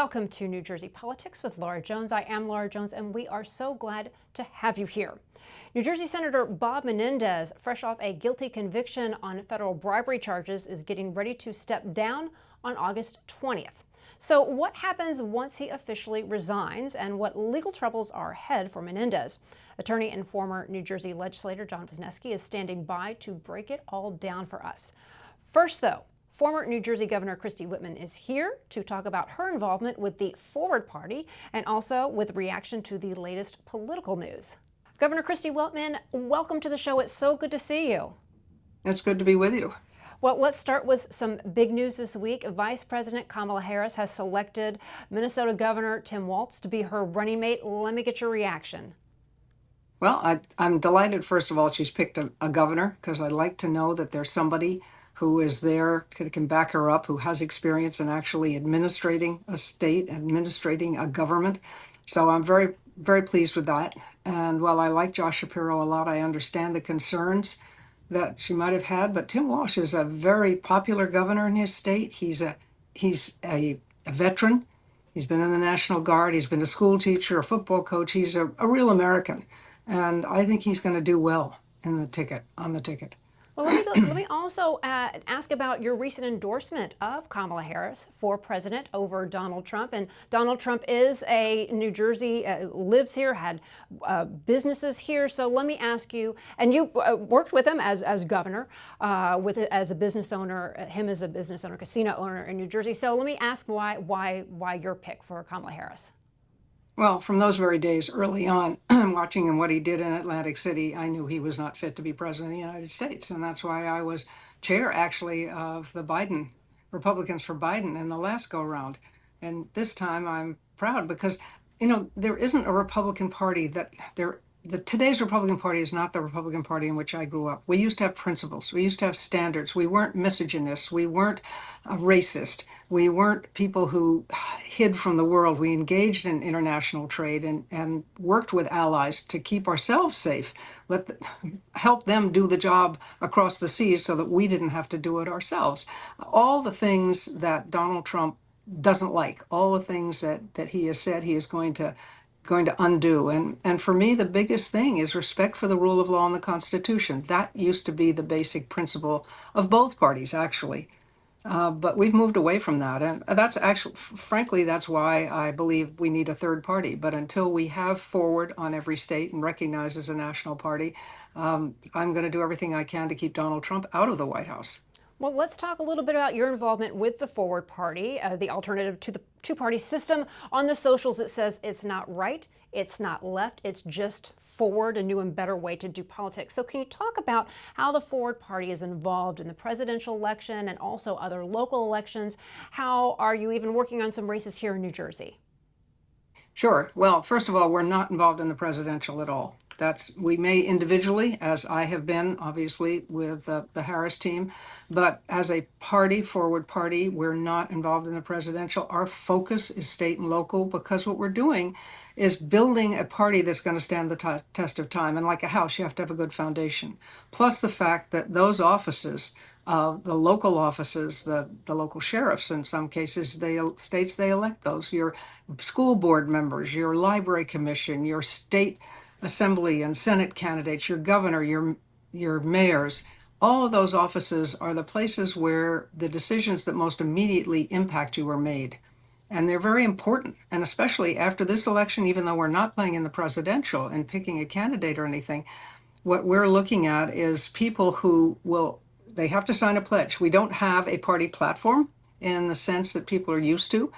Welcome to New Jersey Politics with Laura Jones. I am Laura Jones, and we are so glad to have you here. New Jersey Senator Bob Menendez, fresh off a guilty conviction on federal bribery charges, is getting ready to step down on August 20th. So what happens once he officially resigns, and what legal troubles are ahead for Menendez? Attorney and former New Jersey Legislator John Wisniewski is standing by to break it all down for us. First, though, former New Jersey Governor Christie Whitman is here to talk about her involvement with the Forward Party and also with reaction to the latest political news. Governor Christie Whitman, welcome to the show. It's so good to see you. It's good to be with you. Well, let's start with some big news this week. Vice President Kamala Harris has selected Minnesota Governor Tim Walz to be her running mate. Let me get your reaction. Well, I'm delighted, first of all, she's picked a governor, because I like to know that there's somebody who is there, can back her up, who has experience in actually administrating a state, administrating a government. So I'm very, very pleased with that. And while I like Josh Shapiro a lot, I understand the concerns that she might have had. But Tim Walz is a very popular governor in his state. He's a veteran. He's been in the National Guard. He's been a school teacher, a football coach. He's a real American. And I think he's going to do well on the ticket. Well, let me also ask about your recent endorsement of Kamala Harris for president over Donald Trump. And Donald Trump is a New Jersey, lives here, had businesses here. So let me ask you, and you worked with him as governor, as a business owner, him as a business owner, casino owner in New Jersey. So let me ask why your pick for Kamala Harris? Well, from those very days early on, watching him what he did in Atlantic City, I knew he was not fit to be president of the United States. And that's why I was chair, actually, of the Republicans for Biden in the last go-round. And this time I'm proud because, there isn't a Republican Party today's Republican Party is not the Republican Party in which I grew up. We used to have principles. We used to have standards. We weren't misogynists. We weren't racist. We weren't people who hid from the world. We engaged in international trade and worked with allies to keep ourselves safe, help them do the job across the seas so that we didn't have to do it ourselves. All the things that Donald Trump doesn't like, all the things that he has said he is going to undo. And for me, the biggest thing is respect for the rule of law and the Constitution. That used to be the basic principle of both parties, actually. But we've moved away from that. And that's actually, frankly, that's why I believe we need a third party. But until we have Forward on every state and recognized as a national party, I'm going to do everything I can to keep Donald Trump out of the White House. Well, let's talk a little bit about your involvement with the Forward Party, the alternative to the two-party system. On the socials, it says it's not right, it's not left, it's just forward, a new and better way to do politics. So can you talk about how the Forward Party is involved in the presidential election and also other local elections? How are you even working on some races here in New Jersey? Sure. Well, first of all, we're not involved in the presidential at all. We may individually, as I have been, obviously, with the Harris team, but as a party, Forward Party, we're not involved in the presidential. Our focus is state and local, because what we're doing is building a party that's going to stand the test of time. And like a house, you have to have a good foundation. Plus the fact that those offices, the local offices, the local sheriffs, in some cases, they elect those. Your school board members, your library commission, your state assembly and Senate candidates, your governor, your mayors, all of those offices are the places where the decisions that most immediately impact you are made. And they're very important. And especially after this election, even though we're not playing in the presidential and picking a candidate or anything, what we're looking at is people who they have to sign a pledge. We don't have a party platform in the sense that people are used to,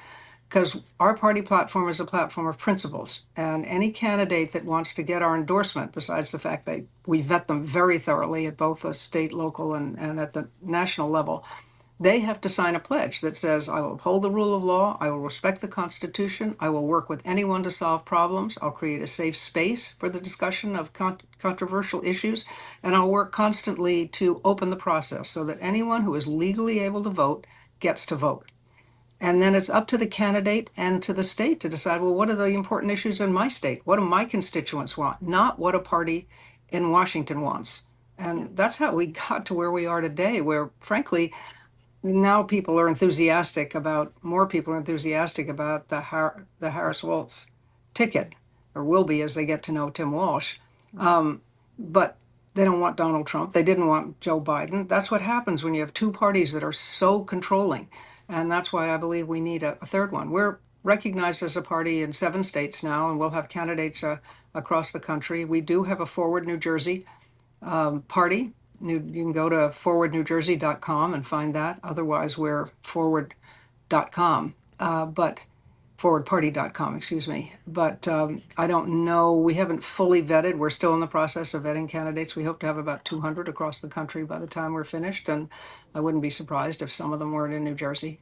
because our party platform is a platform of principles. And any candidate that wants to get our endorsement, besides the fact that we vet them very thoroughly at both the state, local, and at the national level, they have to sign a pledge that says, I will uphold the rule of law, I will respect the Constitution, I will work with anyone to solve problems, I'll create a safe space for the discussion of controversial issues, and I'll work constantly to open the process so that anyone who is legally able to vote gets to vote. And then it's up to the candidate and to the state to decide, well, what are the important issues in my state? What do my constituents want? Not what a party in Washington wants. And that's how we got to where we are today, where, frankly, now people are enthusiastic about, more people are enthusiastic about the Harris-Walz ticket, or will be as they get to know Tim Walsh. But they don't want Donald Trump. They didn't want Joe Biden. That's what happens when you have two parties that are so controlling. And that's why I believe we need a third one. We're recognized as a party in 7 states now, and we'll have candidates across the country. We do have a Forward New Jersey party. You can go to forwardnewjersey.com and find that. Otherwise, we're forward.com, but forwardparty.com, excuse me. But I don't know. We haven't fully vetted. We're still in the process of vetting candidates. We hope to have about 200 across the country by the time we're finished. And I wouldn't be surprised if some of them weren't in New Jersey.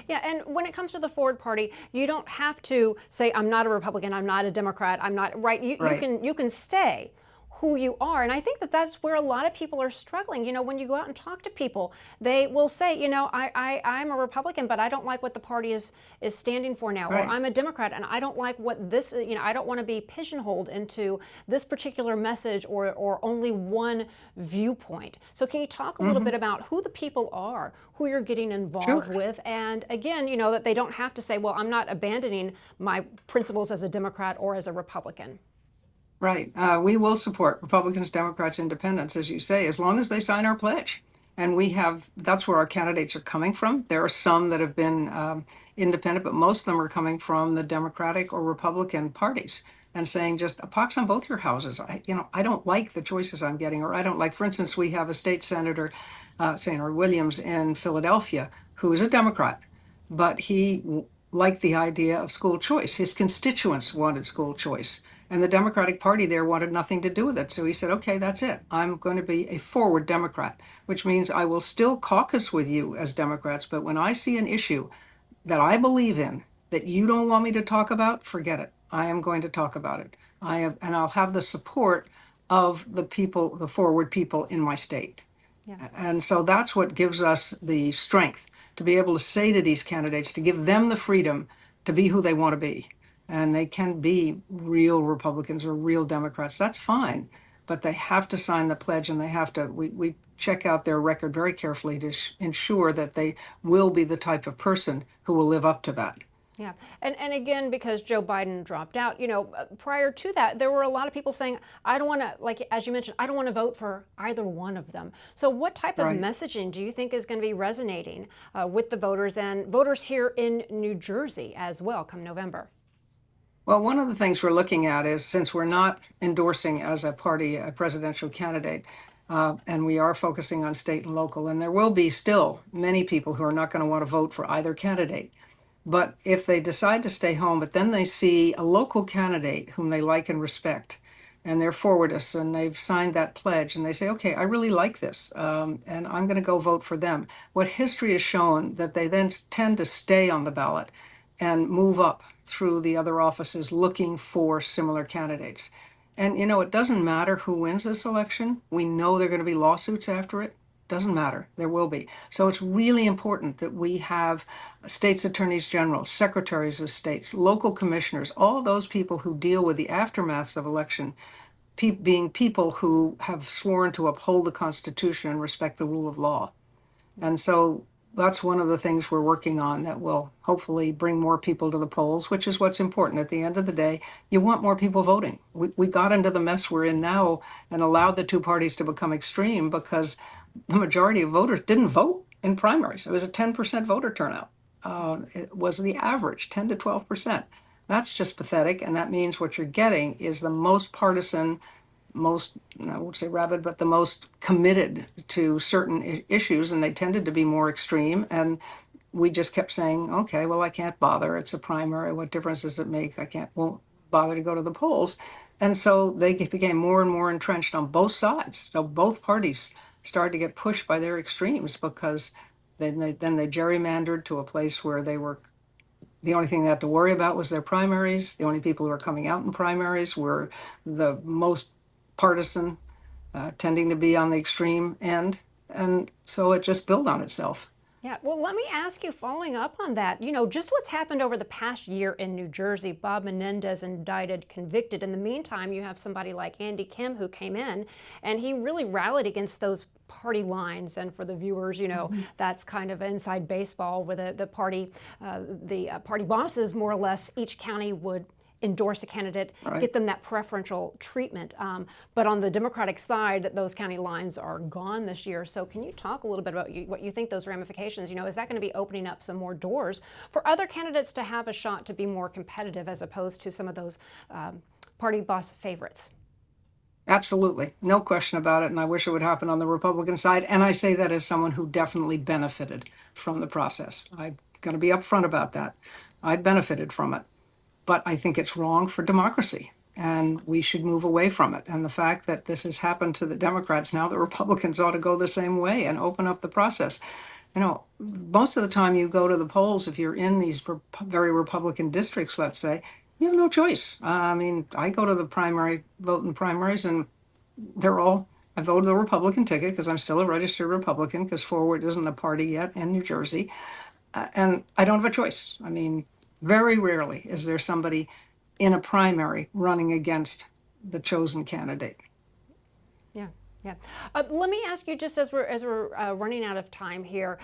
Yeah, and when it comes to the Forward Party, you don't have to say, I'm not a Republican, I'm not a Democrat, I'm not, right? You can stay who you are. And I think that that's where a lot of people are struggling. You know, when you go out and talk to people, they will say, you know, I'm a Republican, but I don't like what the party is standing for now. Or I'm a Democrat and I don't like what this, you know, I don't want to be pigeonholed into this particular message or only one viewpoint. So can you talk a little bit about who the people are, who you're getting involved with? And again, you know, that they don't have to say, well, I'm not abandoning my principles as a Democrat or as a Republican. Right. We will support Republicans, Democrats, Independents, as you say, as long as they sign our pledge. And that's where our candidates are coming from. There are some that have been independent, but most of them are coming from the Democratic or Republican parties and saying just a pox on both your houses. I don't like the choices I'm getting, or I don't like, for instance, we have a state senator, Senator Williams in Philadelphia, who is a Democrat, but he liked the idea of school choice. His constituents wanted school choice. And the Democratic Party there wanted nothing to do with it. So he said, okay, that's it. I'm going to be a forward Democrat, which means I will still caucus with you as Democrats. But when I see an issue that I believe in that you don't want me to talk about, forget it. I am going to talk about it. And I'll have the support of the people, the forward people in my state. Yeah. And so that's what gives us the strength to be able to say to these candidates, to give them the freedom to be who they want to be. And they can be real Republicans or real Democrats. That's fine. But they have to sign the pledge, and they have to, we check out their record very carefully to ensure that they will be the type of person who will live up to that. Yeah. And again, because Joe Biden dropped out, you know, prior to that, there were a lot of people saying, I don't want to, like, as you mentioned, I don't want to vote for either one of them. So what type of messaging do you think is going to be resonating with the voters and voters here in New Jersey as well come November? Well, one of the things we're looking at is, since we're not endorsing as a party a presidential candidate, and we are focusing on state and local, and there will be still many people who are not going to want to vote for either candidate. But if they decide to stay home, but then they see a local candidate whom they like and respect, and they're forwardists and they've signed that pledge, and they say, okay, I really like this, and I'm going to go vote for them. What history has shown that they then tend to stay on the ballot and move up through the other offices looking for similar candidates. And, you know, it doesn't matter who wins this election. We know there are going to be lawsuits after it. Doesn't matter. There will be. So it's really important that we have states attorneys general, secretaries of states, local commissioners, all those people who deal with the aftermaths of election, being people who have sworn to uphold the Constitution and respect the rule of law. And so that's one of the things we're working on that will hopefully bring more people to the polls, which is what's important. At the end of the day, you want more people voting. We got into the mess we're in now and allowed the two parties to become extreme because the majority of voters didn't vote in primaries. It was a 10% voter turnout. It was the average, 10 to 12%. That's just pathetic. And that means what you're getting is the most partisan, most, I won't say rabid, but the most committed to certain issues, and they tended to be more extreme. And we just kept saying, okay, well, I can't bother. It's a primary. What difference does it make? Won't bother to go to the polls. And so they became more and more entrenched on both sides. So both parties started to get pushed by their extremes because then they gerrymandered to a place where they were, the only thing they had to worry about was their primaries. The only people who were coming out in primaries were the most partisan, tending to be on the extreme end. And so it just built on itself. Yeah, well, let me ask you, following up on that, just what's happened over the past year in New Jersey. Bob Menendez indicted, convicted. In the meantime, you have somebody like Andy Kim who came in and he really rallied against those party lines. And for the viewers, that's kind of inside baseball where the party bosses, more or less, each county would endorse a candidate, Right. get them that preferential treatment. But on the Democratic side, those county lines are gone this year. So can you talk a little bit about what you think those ramifications, is that going to be opening up some more doors for other candidates to have a shot to be more competitive as opposed to some of those party boss favorites? Absolutely. No question about it. And I wish it would happen on the Republican side. And I say that as someone who definitely benefited from the process. I'm going to be upfront about that. I benefited from it. But I think it's wrong for democracy, and we should move away from it. And the fact that this has happened to the Democrats, now the Republicans ought to go the same way and open up the process. Most of the time you go to the polls, if you're in these very Republican districts, let's say, you have no choice. I mean, I go to the vote in primaries, and I voted the Republican ticket because I'm still a registered Republican because Forward isn't a party yet in New Jersey. And I don't have a choice. I mean, very rarely is there somebody in a primary running against the chosen candidate. Yeah. Yeah. Let me ask you, just as we're running out of time here,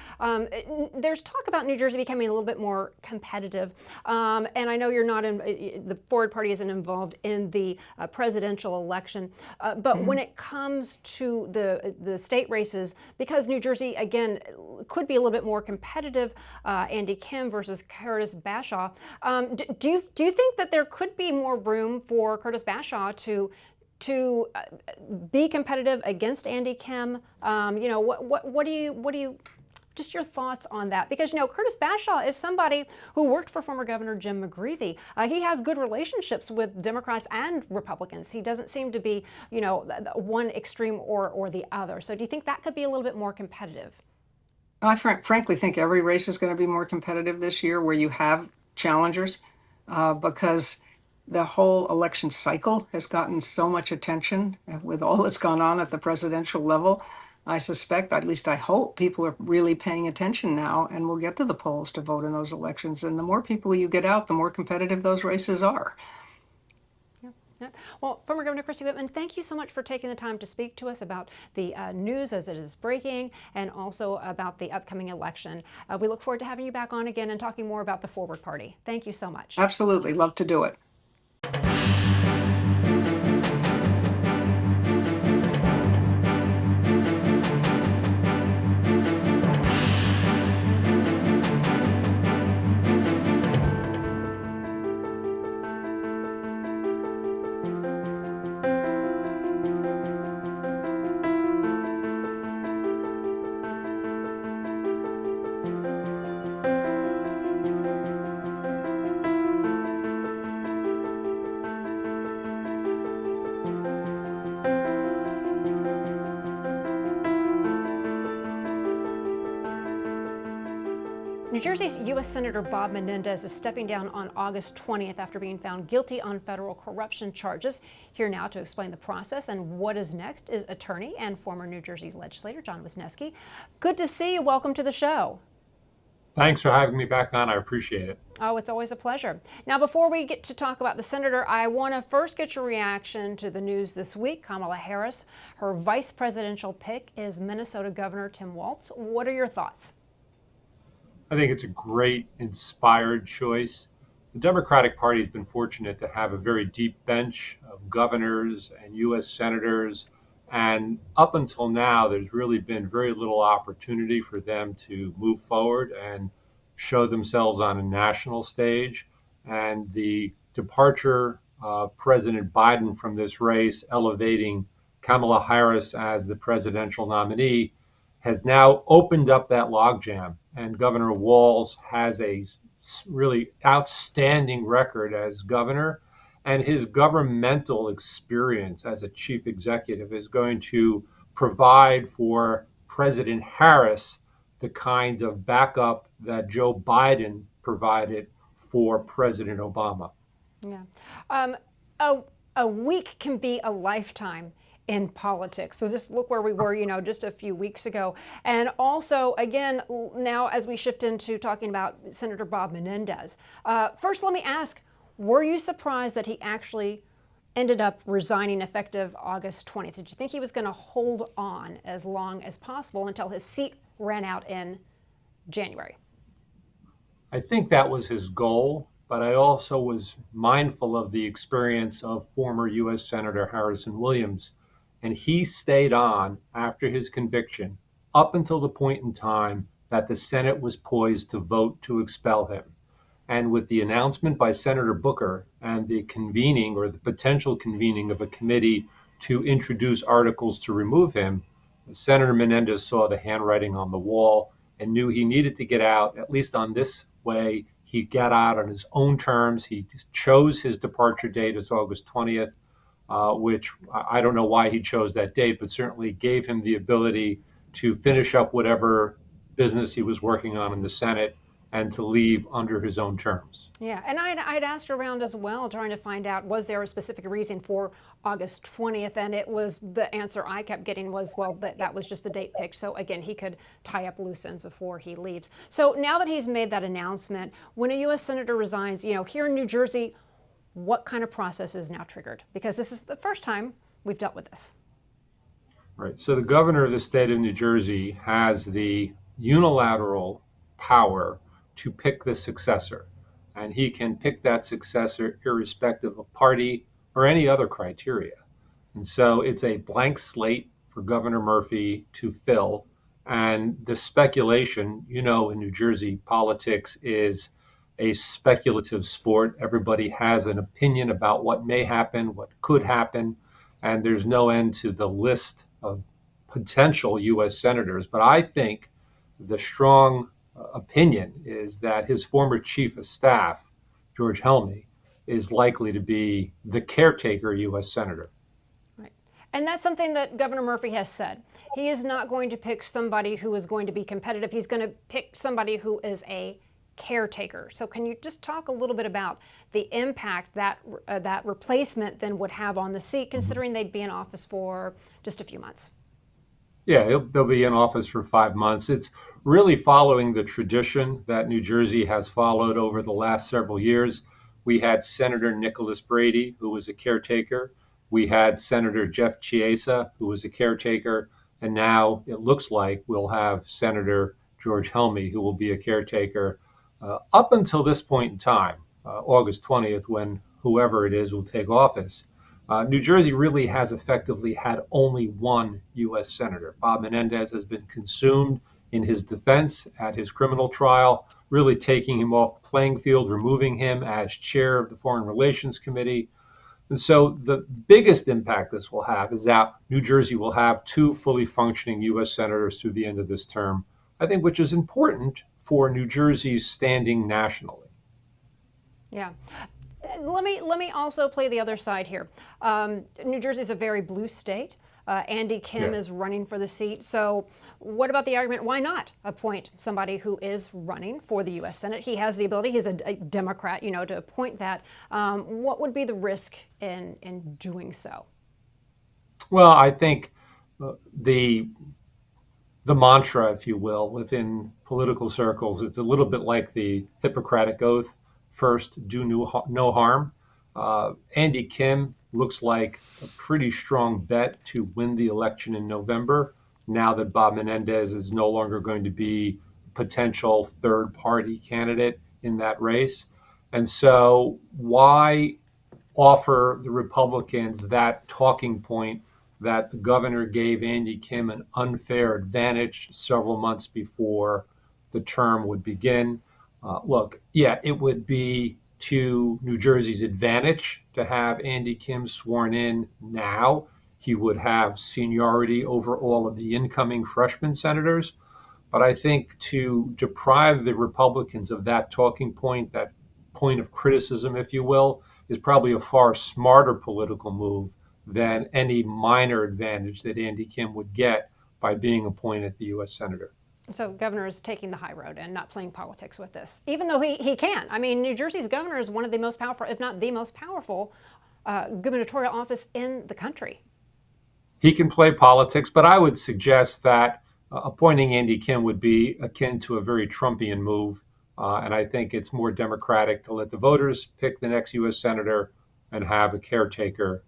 there's talk about New Jersey becoming a little bit more competitive, and I know you're not the Forward Party isn't involved in the presidential election, but when it comes to the state races, because New Jersey again could be a little bit more competitive, Andy Kim versus Curtis Bashaw, do you think that there could be more room for Curtis Bashaw to be competitive against Andy Kim? What do you just your thoughts on that? Because Curtis Bashaw is somebody who worked for former Governor Jim McGreevey. He has good relationships with Democrats and Republicans. He doesn't seem to be one extreme or the other. So do you think that could be a little bit more competitive? I frankly think every race is going to be more competitive this year where you have challengers, because the whole election cycle has gotten so much attention with all that's gone on at the presidential level. I suspect, at least I hope, people are really paying attention now and will get to the polls to vote in those elections. And the more people you get out, the more competitive those races are. Yeah. Well, former Governor Christie Whitman, thank you so much for taking the time to speak to us about the news as it is breaking and also about the upcoming election. We look forward to having you back on again and talking more about the Forward Party. Thank you so much. Absolutely. Love to do it. New Jersey's U.S. Senator Bob Menendez is stepping down on August 20th after being found guilty on federal corruption charges. Here now to explain the process and what is next is attorney and former New Jersey Legislator John Wisniewski. Good to see you. Welcome to the show. Thanks for having me back on. I appreciate it. Oh, it's always a pleasure. Now, before we get to talk about the senator, I want to first get your reaction to the news this week. Kamala Harris, her vice presidential pick is Minnesota Governor Tim Walz. What are your thoughts? I think it's a great, inspired choice. The Democratic Party has been fortunate to have a very deep bench of governors and U.S. senators. And up until now, there's really been very little opportunity for them to move forward and show themselves on a national stage. And the departure of President Biden from this race, elevating Kamala Harris as the presidential nominee, has now opened up that logjam. And Governor Walz has a really outstanding record as governor. And his governmental experience as a chief executive is going to provide for President Harris the kind of backup that Joe Biden provided for President Obama. Yeah. A week can be a lifetime in politics. So just look where we were, just a few weeks ago. And also, again, now as we shift into talking about Senator Bob Menendez, first let me ask, were you surprised that he actually ended up resigning effective August 20th? Did you think he was going to hold on as long as possible until his seat ran out in January? I think that was his goal, but I also was mindful of the experience of former U.S. Senator Harrison Williams, and he stayed on after his conviction up until the point in time that the Senate was poised to vote to expel him. And with the announcement by Senator Booker and the convening or the potential convening of a committee to introduce articles to remove him, Senator Menendez saw the handwriting on the wall and knew he needed to get out, at least on this way. He got out on his own terms. He chose his departure date as August 20th, which I don't know why he chose that date, but certainly gave him the ability to finish up whatever business he was working on in the Senate and to leave under his own terms. Yeah, and I'd asked around as well, trying to find out, was there a specific reason for August 20th? And it was, the answer I kept getting was, well, that was just the date picked. So again, he could tie up loose ends before he leaves. So now that he's made that announcement, when a U.S. Senator resigns, here in New Jersey, what kind of process is now triggered? Because this is the first time we've dealt with this. Right. So the governor of the state of New Jersey has the unilateral power to pick the successor, and he can pick that successor irrespective of party or any other criteria. And so it's a blank slate for Governor Murphy to fill. And the speculation, in New Jersey, politics is a speculative sport. Everybody has an opinion about what may happen, what could happen, and there's no end to the list of potential U.S. senators. But I think the strong opinion is that his former chief of staff, George Helmy, is likely to be the caretaker U.S. senator. Right. And that's something that Governor Murphy has said. He is not going to pick somebody who is going to be competitive. He's going to pick somebody who is a caretaker. So can you just talk a little bit about the impact that that replacement then would have on the seat, considering they'd be in office for just a few months? Yeah, they'll be in office for 5 months. It's really following the tradition that New Jersey has followed over the last several years. We had Senator Nicholas Brady, who was a caretaker. We had Senator Jeff Chiesa, who was a caretaker. And now it looks like we'll have Senator George Helmy, who will be a caretaker up until this point in time, August 20th, when whoever it is will take office. New Jersey really has effectively had only one U.S. senator. Bob Menendez has been consumed in his defense at his criminal trial, really taking him off the playing field, removing him as chair of the Foreign Relations Committee. And so the biggest impact this will have is that New Jersey will have two fully functioning U.S. senators through the end of this term, I think, which is important for New Jersey's standing nationally. Yeah. Let me also play the other side here. New Jersey is a very blue state. Andy Kim is running for the seat. So what about the argument, why not appoint somebody who is running for the U.S. Senate? He has the ability, he's a Democrat, to appoint that. What would be the risk in doing so? Well, I think the mantra, if you will, within political circles, it's a little bit like the Hippocratic Oath. First, do no harm. Andy Kim looks like a pretty strong bet to win the election in November, now that Bob Menendez is no longer going to be a potential third-party candidate in that race. And so why offer the Republicans that talking point that the governor gave Andy Kim an unfair advantage several months before the term would begin? Look, yeah, it would be to New Jersey's advantage to have Andy Kim sworn in now. He would have seniority over all of the incoming freshman senators. But I think to deprive the Republicans of that talking point, that point of criticism, if you will, is probably a far smarter political move than any minor advantage that Andy Kim would get by being appointed the U.S. Senator. So governor is taking the high road and not playing politics with this, even though he can. I mean, New Jersey's governor is one of the most powerful, if not the most powerful, gubernatorial office in the country. he can play politics, but I would suggest that appointing Andy Kim would be akin to a very Trumpian move. And I think it's more democratic to let the voters pick the next U.S. senator and have a caretaker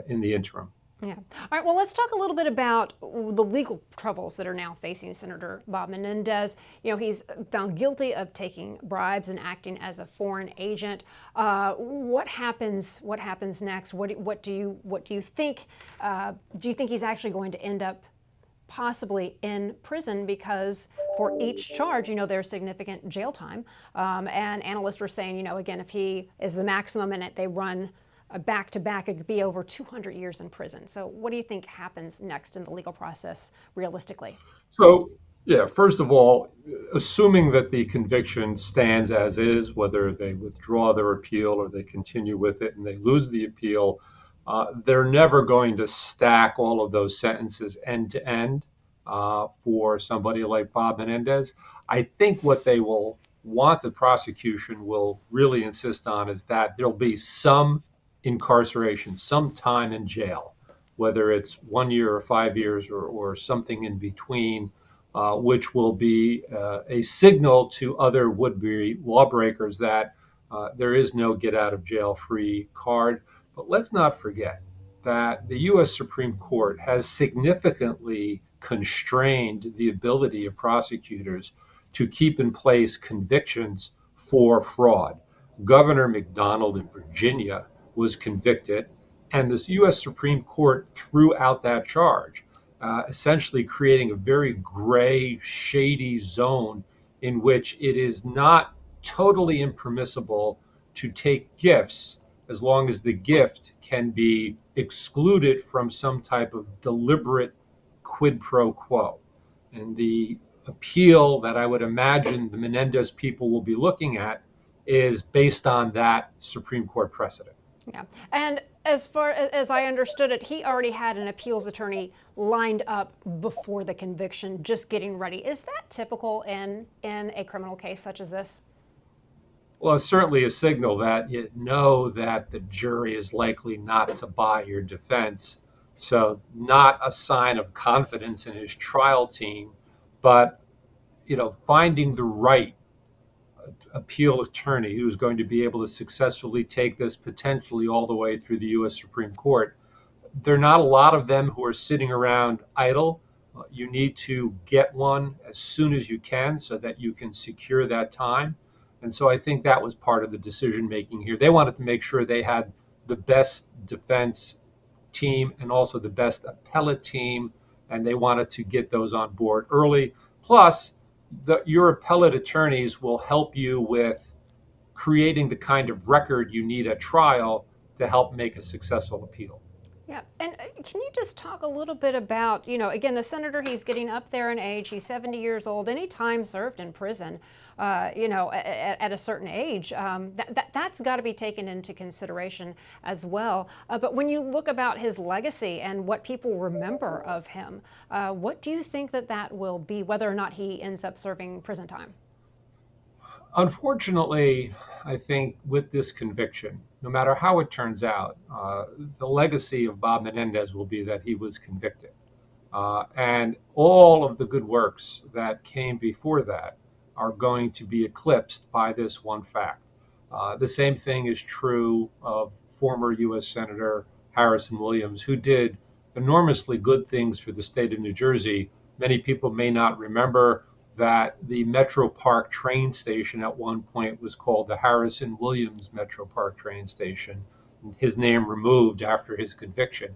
in the interim. Yeah. All right. Well, let's talk a little bit about the legal troubles that are now facing Senator Bob Menendez. He's found guilty of taking bribes and acting as a foreign agent. What happens? What happens next? What do you think? Do you think he's actually going to end up possibly in prison, because for each charge, there's significant jail time, and analysts were saying, again, if he is the maximum and they run back to back, it could be over 200 years in prison. So what do you think happens next in the legal process, realistically? So, yeah, first of all, assuming that the conviction stands as is, whether they withdraw their appeal or they continue with it and they lose the appeal, they're never going to stack all of those sentences end to end for somebody like Bob Menendez. I think what they will want, the prosecution will really insist on, is that there'll be some incarceration, some time in jail, whether it's 1 year or 5 years or something in between, which will be a signal to other would-be lawbreakers that there is no get out of jail free card. But let's not forget that the U.S. Supreme Court has significantly constrained the ability of prosecutors to keep in place convictions for fraud. Governor McDonald in Virginia was convicted, and the U.S. Supreme Court threw out that charge, essentially creating a very gray, shady zone in which it is not totally impermissible to take gifts as long as the gift can be excluded from some type of deliberate quid pro quo. And the appeal that I would imagine the Menendez people will be looking at is based on that Supreme Court precedent. Yeah. And as far as I understood it, he already had an appeals attorney lined up before the conviction, just getting ready. Is that typical in a criminal case such as this? Well, it's certainly a signal that you know that the jury is likely not to buy your defense. So not a sign of confidence in his trial team, but finding the right appeal attorney who's going to be able to successfully take this potentially all the way through the U.S. Supreme Court. There are not a lot of them who are sitting around idle. You need to get one as soon as you can so that you can secure that time. And so I think that was part of the decision making here. They wanted to make sure they had the best defense team and also the best appellate team, and they wanted to get those on board early. Plus, your appellate attorneys will help you with creating the kind of record you need at trial to help make a successful appeal. Yeah. And can you just talk a little bit about, again, the senator, he's getting up there in age, he's 70 years old, any time served in prison, at a certain age, that's got to be taken into consideration as well. But when you look about his legacy and what people remember of him, what do you think that will be, whether or not he ends up serving prison time? Unfortunately, I think with this conviction, no matter how it turns out, the legacy of Bob Menendez will be that he was convicted. And all of the good works that came before that are going to be eclipsed by this one fact. The same thing is true of former U.S. Senator Harrison Williams, who did enormously good things for the state of New Jersey. Many people may not remember that the Metro Park train station at one point was called the Harrison Williams Metro Park train station, his name removed after his conviction.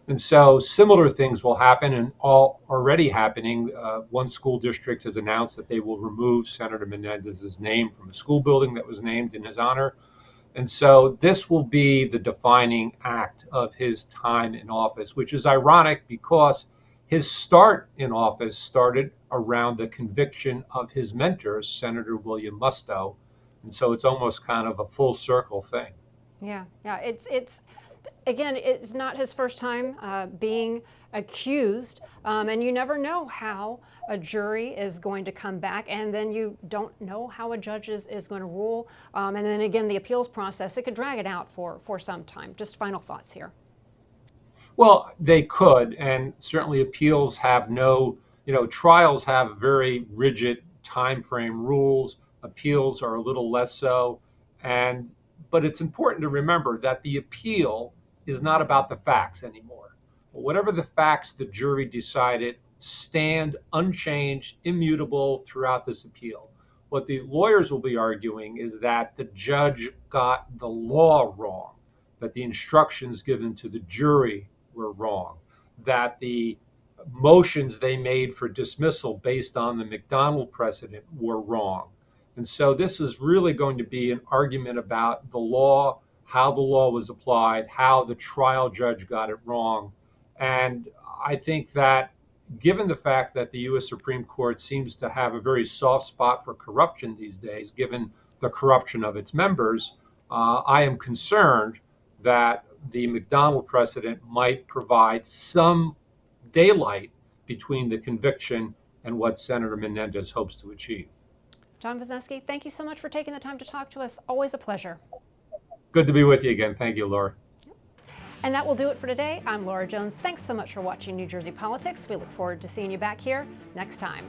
And so similar things will happen, and all already happening. One school district has announced that they will remove Senator Menendez's name from a school building that was named in his honor. And so this will be the defining act of his time in office, which is ironic because his start in office started around the conviction of his mentor, Senator William Musto. And so it's almost kind of a full circle thing. Yeah. It's again, it's not his first time being accused, and you never know how a jury is going to come back, and then you don't know how a judge is going to rule. And then again, the appeals process, it could drag it out for some time. Just final thoughts here. Well, they could, and certainly appeals have no, trials have very rigid time frame rules. Appeals are a little less so. And but it's important to remember that the appeal is not about the facts anymore. Whatever the facts the jury decided stand unchanged, immutable throughout this appeal. What the lawyers will be arguing is that the judge got the law wrong, that the instructions given to the jury were wrong, that the motions they made for dismissal based on the McDonald precedent were wrong. And so this is really going to be an argument about the law, how the law was applied, how the trial judge got it wrong. And I think that given the fact that the U.S. Supreme Court seems to have a very soft spot for corruption these days, given the corruption of its members, I am concerned that the McDonald precedent might provide some daylight between the conviction and what Senator Menendez hopes to achieve. John Wisniewski, thank you so much for taking the time to talk to us. Always a pleasure. Good to be with you again. Thank you, Laura. And that will do it for today. I'm Laura Jones. Thanks so much for watching New Jersey Politics. We look forward to seeing you back here next time.